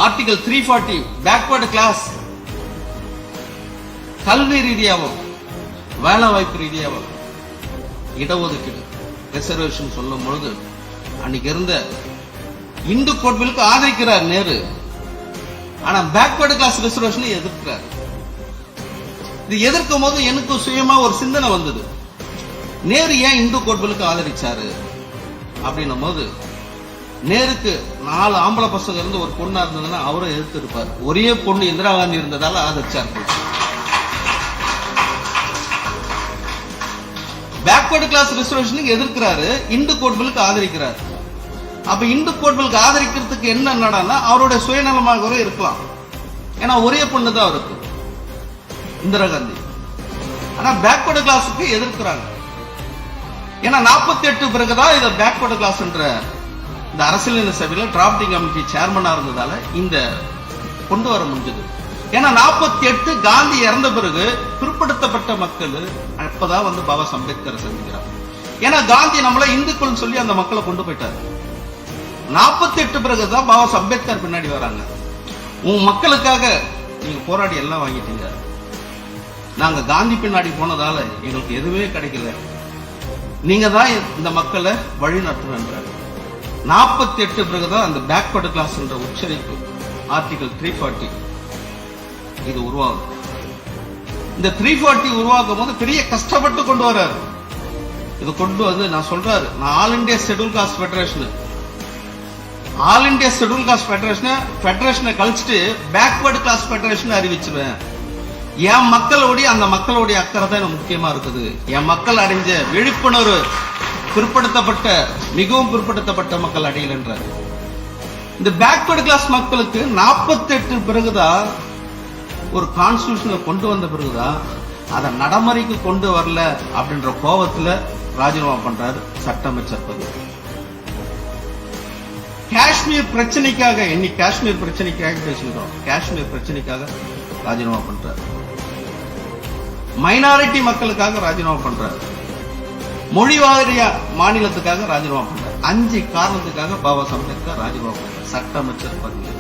Article 340 backward class கல்வி ரீதியாகவும் வேலை வாய்ப்பு ரீதியாகவும் இடஒதுக்கீடு ரிசர்வேஷன் சொல்லும் பொழுது அன்னைக்கு இருந்த இந்து கோட்பிலுக்கு ஆதரிக்கிறார் நேரு. ஆனா பேக்வர்டு கிளாஸ் ரிசர்வேஷனை எதிர்க்கிறார். இது எதிர்க்கும் போது எனக்கு சுயமா ஒரு சிந்தனை வந்தது, நேரு ஏன் இந்து கோட்பிலுக்கு ஆதரிச்சாரு அப்படின்னும் போது, நேருக்கு 4 ஆம்பளை பசங்க இருந்து ஒரு பொண்ணா இருந்ததுன்னா அவரும் எதிர்த்து இருப்பார். ஒரே பொண்ணு இந்திரா காந்தி இருந்ததால ஆதரிச்சார். பேக்வர்டு கிளாஸ் ரிசர்வேஷனுக்கு எதிர்க்கிறாரு, இந்து கோட்பிலுக்கு ஆதரிக்கிறார். அப்ப இந்து கோட்பிலுக்கு ஆதரிக்கிறதுக்கு என்னன்னா அவருடைய சுயநலமாக இருக்கலாம். ஏன்னா ஒரே பொண்ணு தான் இருக்கு இந்திரா காந்தி. ஆனா பேக்வர்டு கிளாஸுக்கு எதிர்க்கிறாங்க. ஏன்னா 48 பிறகுதான் இதை பேக்வர்டு கிளாஸ் என்ற இந்த அரசியல் சபையில டிராப்டிங் கமிட்டி சேர்மனா இருந்ததால இந்த கொண்டு வர முடிஞ்சது. ஏன்னா 48 காந்தி இறந்த பிறகு பிற்படுத்தப்பட்ட மக்கள் அப்பதான் பாபா அம்பேத்கர் சந்திக்கிறார். ஏன்னா காந்தி நம்மள இந்துக்கள் சொல்லி அந்த மக்களை கொண்டு போயிட்டாரு. 48 பிறகுதான் பாபா அம்பேத்கர் பின்னாடி வராங்க. உன் மக்களுக்காக நீங்க போராடி எல்லாம் வாங்கிட்டீங்க, நாங்க காந்தி பின்னாடி போனதால எங்களுக்கு எதுவுமே கிடைக்கல, நீங்க தான் இந்த மக்களை வழி நடத்துறாங்க. 48 பிறகுதான் அந்த பேக்வர்டு கிளாஸ் என்ற உச்சரிப்பு ஆர்டிகல் 340 இது உருவாகும். இந்த 340 உருவாக்கும் போது பெரிய கஷ்டப்பட்டு கொண்டு வர்றாரு. இது கொண்டு வந்து நான் சொல்றாரு, நான் all India schedule caste federation ஃபெடரேஷனை கழிச்சுட்டு பேக்வர்டு கிளாஸ் ஃபெடரேஷன் அறிவிச்சுவேன். என் மக்களுடைய அந்த மக்களுடைய அக்கறை தான் எனக்கு முக்கியமா இருக்குது. என் மக்கள் அடைஞ்ச விழிப்புணர்வு பிற்படுத்தப்பட்ட மிகவும் பிற்படுத்தப்பட்ட மக்கள் அடையலன்றார். இந்த பேக்வர்டு கிளாஸ் மக்களுக்கு 48 பிறகுதான் ஒரு கான்ஸ்டிடியூஷனை கொண்டு வந்த பிறகுதான் அதை நடைமுறைக்கு கொண்டு வரல அப்படின்ற கோபத்துல ராஜினாமா பண்றாரு சட்ட அமைச்சர் பதவி. காஷ்மீர் பிரச்சனைக்காக இன்னைக்கு காஷ்மீர் பிரச்சனைக்காக பேசுகிறோம். காஷ்மீர் பிரச்சனைக்காக ராஜினாமா பண்றாரு. மைனாரிட்டி மக்களுக்காக ராஜினாமா பண்றாரு. மொழிவாரிய மாநிலத்துக்காக ராஜினாமா பண்றாரு. 5 காரணத்துக்காக பாபா அம்பேத்கர் ராஜினாமா பண்றாரு சட்ட அமைச்சர் பதவி.